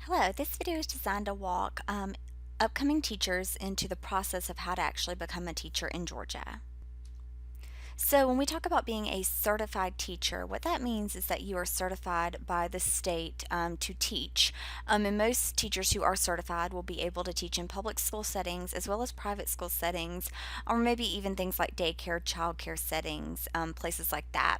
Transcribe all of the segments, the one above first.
Hello, this video is designed to walk upcoming teachers into the process of how to actually become a teacher in Georgia. So, when we talk about being a certified teacher, what that means is that you are certified by the state to teach. And most teachers who are certified will be able to teach in public school settings as well as private school settings, or maybe even things like daycare, childcare settings, places like that.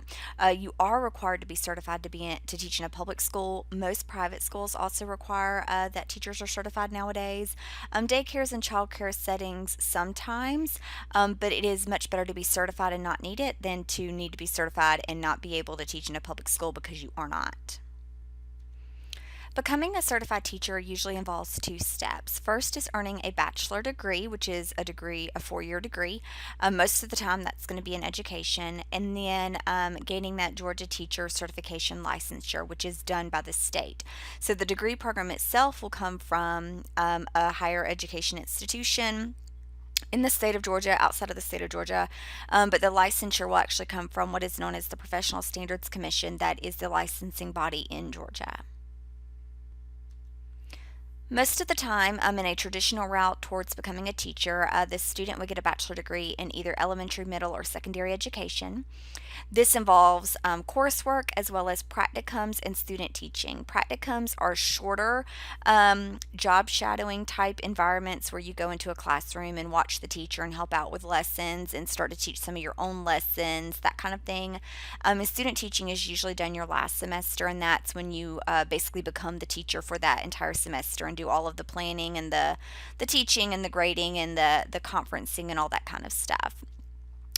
You are required to be certified to teach in a public school. Most private schools also require that teachers are certified nowadays. Daycares and childcare settings sometimes, but it is much better to be certified and not need it than to need to be certified and not be able to teach in a public school because you are not. Becoming a certified teacher usually involves two steps. First is earning a bachelor degree, which is a 4-year degree. Most of the time, that's going to be in education, and then gaining that Georgia teacher certification licensure, which is done by the state. So the degree program itself will come from a higher education institution in the state of Georgia, outside of the state of Georgia, but the licensure will actually come from what is known as the Professional Standards Commission, that is the licensing body in Georgia. Most of the time, in a traditional route towards becoming a teacher, the student would get a bachelor degree in either elementary, middle, or secondary education. This involves coursework as well as practicums and student teaching. Practicums are shorter job shadowing type environments where you go into a classroom and watch the teacher and help out with lessons and start to teach some of your own lessons, that kind of thing. And student teaching is usually done your last semester, and that's when you basically become the teacher for that entire semester and do all of the planning and the teaching and the grading and the conferencing and all that kind of stuff.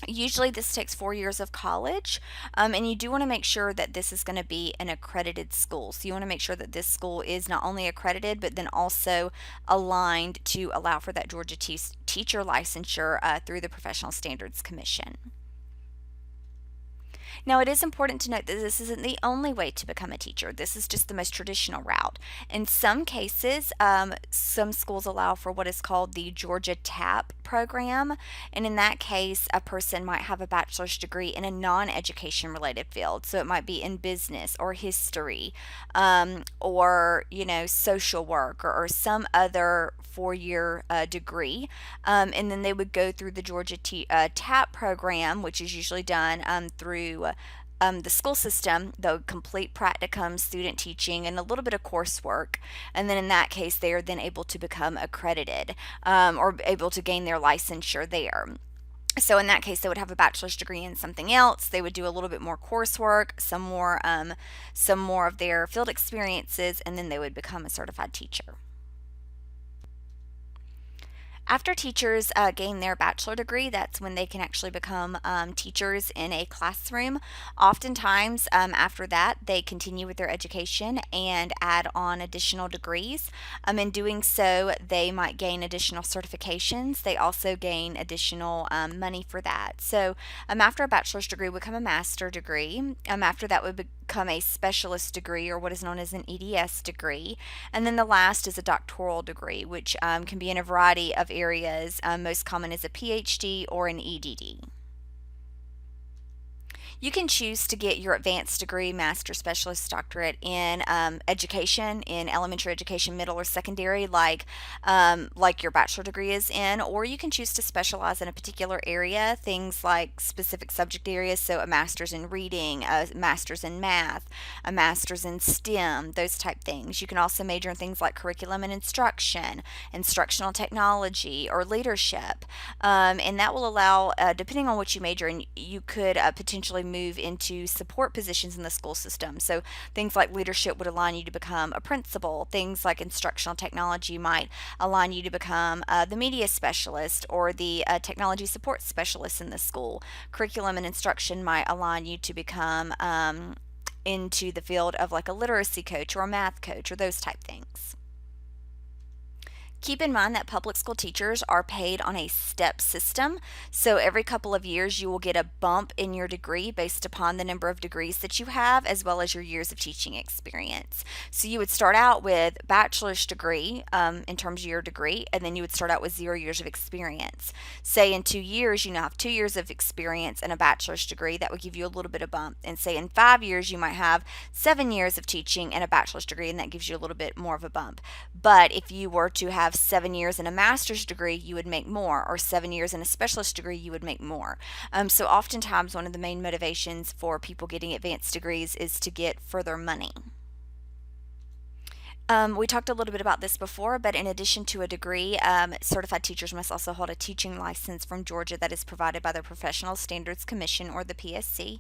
Usually this takes 4 years of college, and you do want to make sure that this is going to be an accredited school. So you want to make sure that this school is not only accredited, but then also aligned to allow for that Georgia teacher licensure through the Professional Standards Commission. Now, it is important to note that this isn't the only way to become a teacher. This is just the most traditional route. In some cases, some schools allow for what is called the Georgia TAP program, and in that case, a person might have a bachelor's degree in a non-education related field. So it might be in business or history, or social work, or some other 4-year degree, and then they would go through the Georgia TAP program, which is usually done through the school system, the complete practicum, student teaching, and a little bit of coursework. And then in that case, they are then able to become accredited, or able to gain their licensure there. So in that case, they would have a bachelor's degree in something else. They would do a little bit more coursework, some more of their field experiences, and then they would become a certified teacher. After teachers gain their bachelor degree, that's when they can actually become teachers in a classroom. Oftentimes, after that, they continue with their education and add on additional degrees. In doing so, they might gain additional certifications. They also gain additional money for that. So, after a bachelor's degree would come a master degree. After that would become a specialist degree, or what is known as an EDS degree. And then the last is a doctoral degree, which can be in a variety of areas. Most common is a PhD or an EDD. You can choose to get your advanced degree, master, specialist, doctorate in education, in elementary education, middle, or secondary, like your bachelor degree is in, or you can choose to specialize in a particular area, things like specific subject areas, so a master's in reading, a master's in math, a master's in STEM, those type things. You can also major in things like curriculum and instruction, instructional technology, or leadership, and that will allow, depending on what you major in, you could potentially move into support positions in the school system. So things like leadership would align you to become a principal. Things like instructional technology might align you to become the media specialist or the technology support specialist in the school. Curriculum and instruction might align you to become into the field of like a literacy coach or a math coach or those type things. Keep in mind that public school teachers are paid on a step system. So every couple of years, you will get a bump in your degree based upon the number of degrees that you have, as well as your years of teaching experience. So you would start out with bachelor's degree in terms of your degree, and then you would start out with 0 years of experience. Say in 2 years, you now have 2 years of experience and a bachelor's degree. That would give you a little bit of bump. And say in 5 years, you might have 7 years of teaching and a bachelor's degree, and that gives you a little bit more of a bump. But if you were to have 7 years in a master's degree, you would make more, or 7 years in a specialist degree, you would make more. So oftentimes, one of the main motivations for people getting advanced degrees is to get further money. We talked a little bit about this before, but in addition to a degree, certified teachers must also hold a teaching license from Georgia that is provided by the Professional Standards Commission, or the PSC.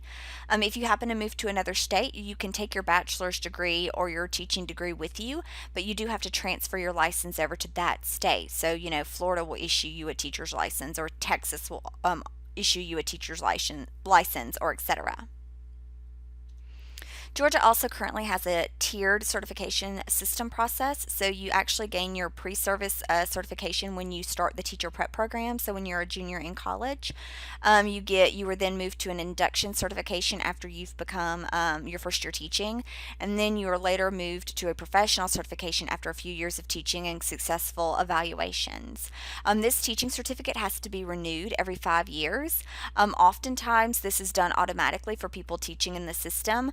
If you happen to move to another state, you can take your bachelor's degree or your teaching degree with you, but you do have to transfer your license over to that state. So, Florida will issue you a teacher's license, or Texas will issue you a teacher's license, or etc. Georgia also currently has a tiered certification system process. So you actually gain your pre-service certification when you start the teacher prep program. So when you're a junior in college, you were then moved to an induction certification after you've become your first year teaching, and then you are later moved to a professional certification after a few years of teaching and successful evaluations. This teaching certificate has to be renewed every 5 years. Oftentimes, this is done automatically for people teaching in the system.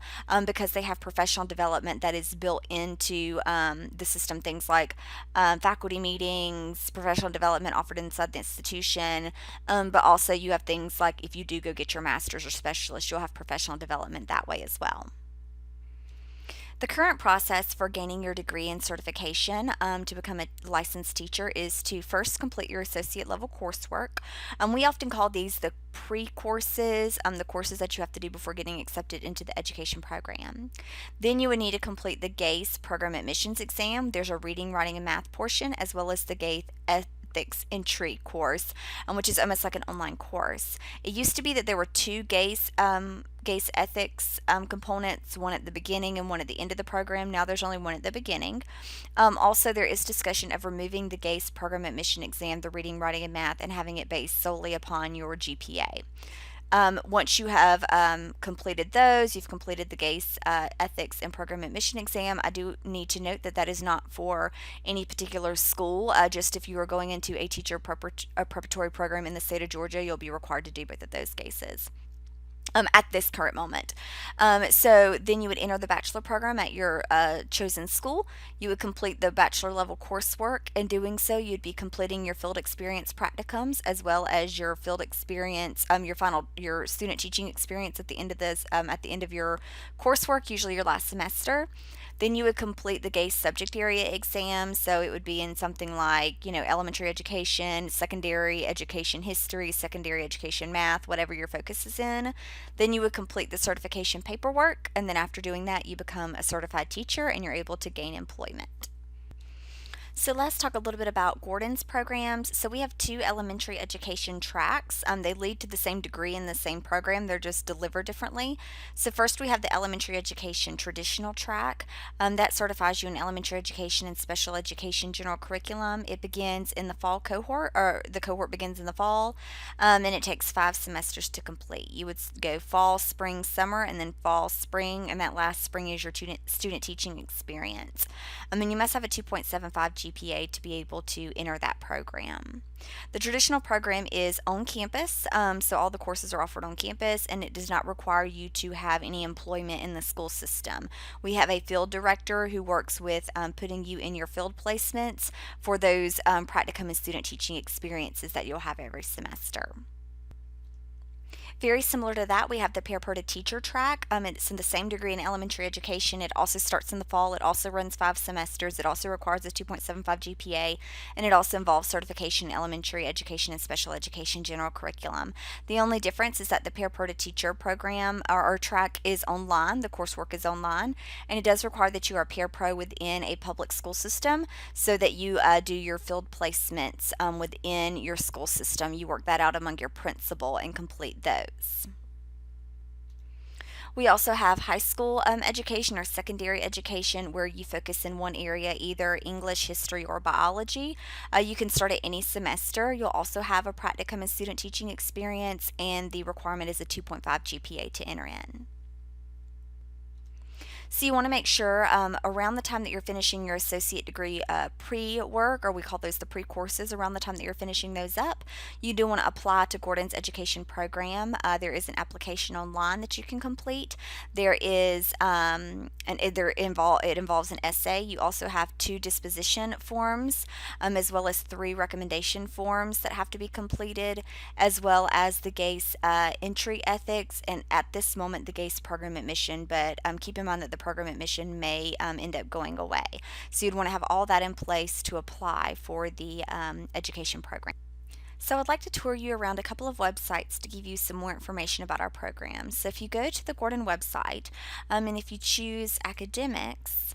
Because they have professional development that is built into the system. Things like faculty meetings, professional development offered inside the institution, but also you have things like if you do go get your master's or specialist, you'll have professional development that way as well. The current process for gaining your degree and certification to become a licensed teacher is to first complete your associate level coursework. We often call these the pre-courses, the courses that you have to do before getting accepted into the education program. Then you would need to complete the GACE program admissions exam. There's a reading, writing, and math portion, as well as the GACE ethics entry course, which is almost like an online course. It used to be that there were two GACE ethics components, one at the beginning and one at the end of the program. Now there's only one at the beginning. Also, there is discussion of removing the GACE program admission exam, the reading, writing, and math, and having it based solely upon your GPA. Once you have completed those, you've completed the GACE ethics and program admission exam. I do need to note that that is not for any particular school. Just if you are going into a teacher preparatory program in the state of Georgia, you'll be required to do both of those GACEs. At this current moment. So then you would enter the bachelor program at your chosen school. You would complete the bachelor level coursework. In doing so, you'd be completing your field experience practicums, as well as your field experience, your student teaching experience at the end of your coursework, usually your last semester. Then you would complete the GACE subject area exam. So it would be in something like, elementary education, secondary education history, secondary education math, whatever your focus is in. Then you would complete the certification paperwork. And then after doing that, you become a certified teacher and you're able to gain employment. So let's talk a little bit about Gordon's programs. So we have two elementary education tracks. They lead to the same degree in the same program. They're just delivered differently. So first we have the elementary education traditional track. That certifies you in elementary education and special education general curriculum. It begins in the fall cohort, or the cohort begins in the fall, and it takes 5 semesters to complete. You would go fall, spring, summer, and then fall, spring, and that last spring is your student teaching experience. And you must have a 2.75 GPA to be able to enter that program. The traditional program is on campus, so all the courses are offered on campus, and it does not require you to have any employment in the school system. We have a field director who works with putting you in your field placements for those practicum and student teaching experiences that you'll have every semester. Very similar to that, we have the Paraperta teacher track. It's in the same degree in elementary education. It also starts in the fall. It also runs 5 semesters. It also requires a 2.75 GPA, and it also involves certification in elementary education and special education general curriculum. The only difference is that the Paraperta teacher program or track is online. The coursework is online, and it does require that you are a parapro within a public school system so that you do your field placements within your school system. You work that out among your principal and complete those. We also have high school education or secondary education where you focus in one area, either English, history, or biology. You can start at any semester. You'll also have a practicum and student teaching experience, and the requirement is a 2.5 GPA to enter in. So you want to make sure around the time that you're finishing your associate degree pre-work, or we call those the pre-courses, around the time that you're finishing those up, you do want to apply to Gordon's education program. There is an application online that you can complete. There is, it involves an essay. You also have 2 disposition forms, as well as 3 recommendation forms that have to be completed, as well as the GACE entry ethics, and at this moment the GACE program admission, but keep in mind that the program admission may end up going away. So you'd want to have all that in place to apply for the education program. So I'd like to tour you around a couple of websites to give you some more information about our programs. So if you go to the Gordon website, and if you choose academics,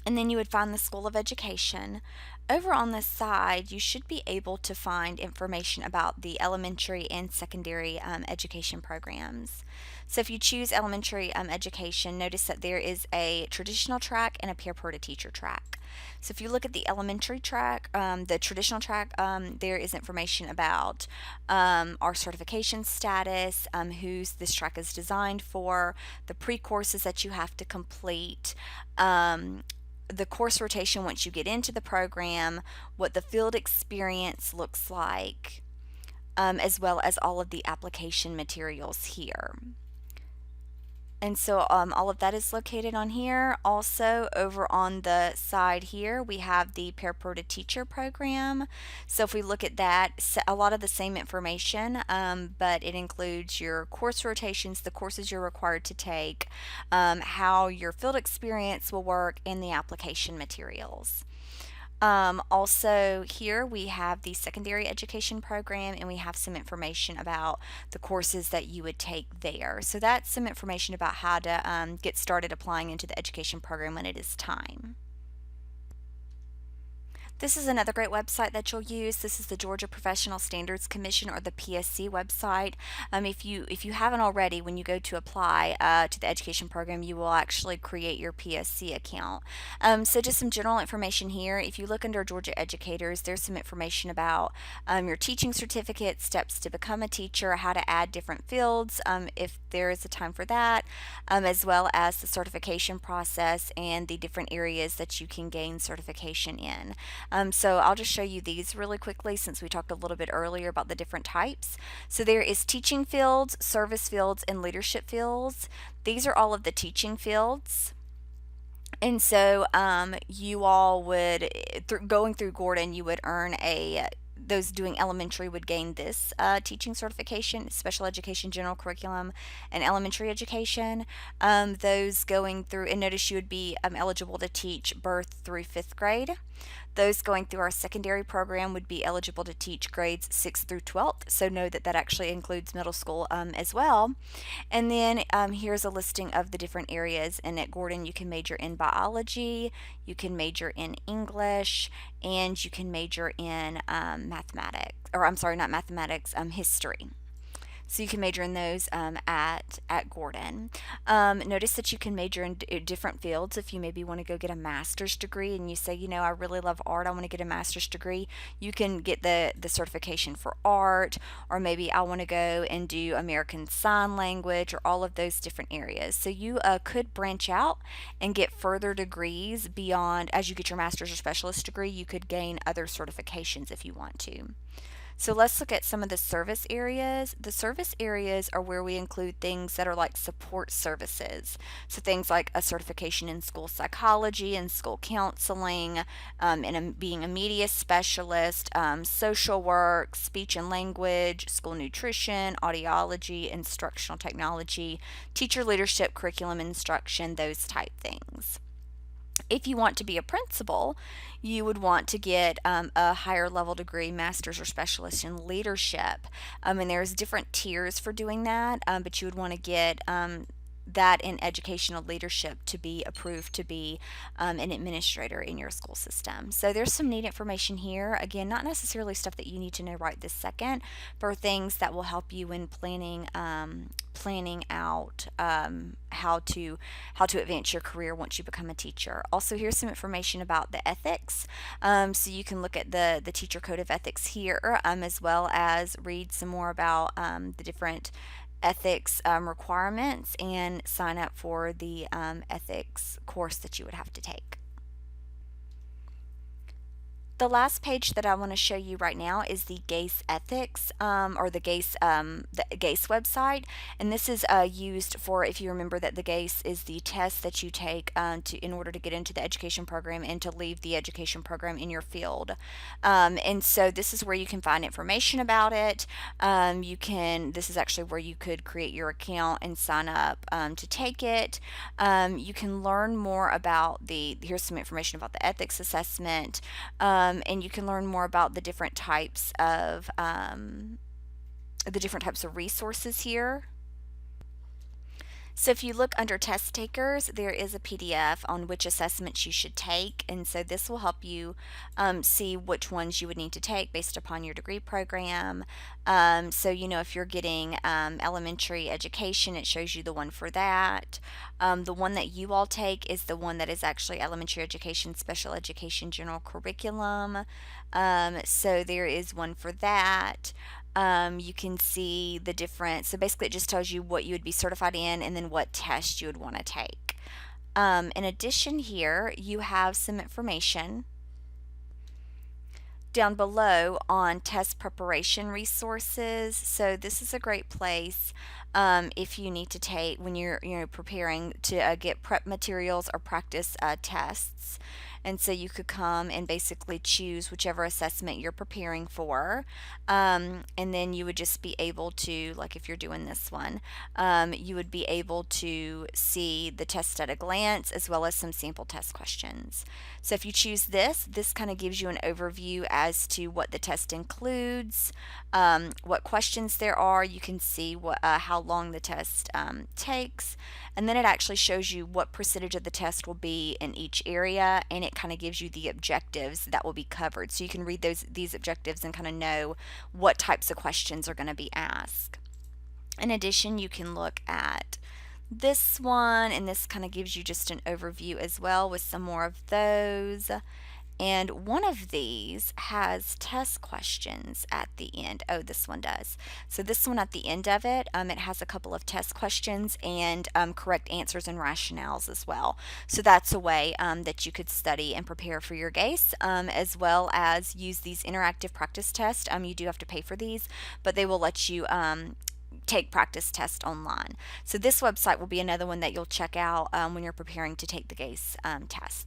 and then you would find the School of Education. Over on this side, you should be able to find information about the elementary and secondary education programs. So if you choose elementary education, notice that there is a traditional track and a Paraperta teacher track. So if you look at the elementary track, the traditional track, there is information about our certification status, who this track is designed for, the pre-courses that you have to complete, the course rotation once you get into the program, what the field experience looks like, as well as all of the application materials here. And so all of that is located on here. Also, over on the side here, we have the Paraperta teacher program. So if we look at that, a lot of the same information, but it includes your course rotations, the courses you're required to take, how your field experience will work, and the application materials. Also, here we have the secondary education program, and we have some information about the courses that you would take there. So that's some information about how to get started applying into the education program when it is time. This is another great website that you'll use. This is the Georgia Professional Standards Commission, or the PSC website. If you haven't already, when you go to apply to the education program, you will actually create your PSC account. So just some general information here. If you look under Georgia Educators, there's some information about your teaching certificate, steps to become a teacher, how to add different fields if there is a time for that, as well as the certification process and the different areas that you can gain certification in. So I'll just show you these really quickly since we talked a little bit earlier about the different types. So there is teaching fields, service fields, and leadership fields. These are all of the teaching fields. And so you all would, going through Gordon, you would earn those doing elementary would gain this teaching certification, special education, general curriculum, and elementary education. Those going through, and notice you would be eligible to teach birth through 5th grade. Those going through our secondary program would be eligible to teach grades 6th through 12th, so know that that actually includes middle school as well. And then here's a listing of the different areas, and at Gordon you can major in biology, you can major in English, and you can major in mathematics, or I'm sorry, not mathematics, history. So you can major in those at Gordon. Notice that you can major in different fields. If you maybe want to go get a master's degree and you say, I really love art, I want to get a master's degree, you can get the certification for art, or maybe I want to go and do American Sign Language, or all of those different areas. So you could branch out and get further degrees beyond. As you get your master's or specialist degree, you could gain other certifications if you want to. So let's look at some of the service areas. The service areas are where we include things that are like support services. So things like a certification in school psychology and school counseling, and being a media specialist, social work, speech and language, school nutrition, audiology, instructional technology, teacher leadership, curriculum instruction, those type things. If you want to be a principal, you would want to get a higher level degree, master's or specialist in leadership. And there's different tiers for doing that, but you would want to get that in educational leadership to be approved to be an administrator in your school system. So there's some neat information here. Again, not necessarily stuff that you need to know right this second, for things that will help you in planning out how to advance your career once you become a teacher. Also, here's some information about the ethics. So you can look at the teacher code of ethics here, as well as read some more about the different ethics requirements and sign up for the ethics course that you would have to take. The last page that I want to show you right now is the GACE ethics, or the GACE website, and this is used for, if you remember that the GACE is the test that you take in order to get into the education program and to leave the education program in your field. And so this is where you can find information about it. This is actually where you could create your account and sign up to take it. You can learn more about here's some information about the ethics assessment. And you can learn more about the different types of resources here. So if you look under test takers, there is a PDF on which assessments you should take, and so this will help you see which ones you would need to take based upon your degree program. So if you're getting elementary education, it shows you the one for that. The one that you all take is the one that is actually elementary education, special education, general curriculum. So there is one for that. You can see the difference. So basically, it just tells you what you would be certified in and then what test you would want to take. In addition, here you have some information down below on test preparation resources. So this is a great place if you need to take when you're preparing to get prep materials or practice tests. And so you could come and basically choose whichever assessment you're preparing for. And then you would just be able to, like if you're doing this one, you would be able to see the test at a glance as well as some sample test questions. So if you choose this kind of gives you an overview as to what the test includes, what questions there are. You can see how long the test takes, and then it actually shows you what percentage of the test will be in each area, and it kind of gives you the objectives that will be covered. So you can read these objectives and kind of know what types of questions are going to be asked. In addition, you can look at this one, and this kind of gives you just an overview as well with some more of those. And one of these has test questions at the end. Oh, this one does. So this one at the end of it, it has a couple of test questions and correct answers and rationales as well. So that's a way that you could study and prepare for your GACE, as well as use these interactive practice tests. You do have to pay for these, but they will let you take practice tests online. So this website will be another one that you'll check out when you're preparing to take the GACE test.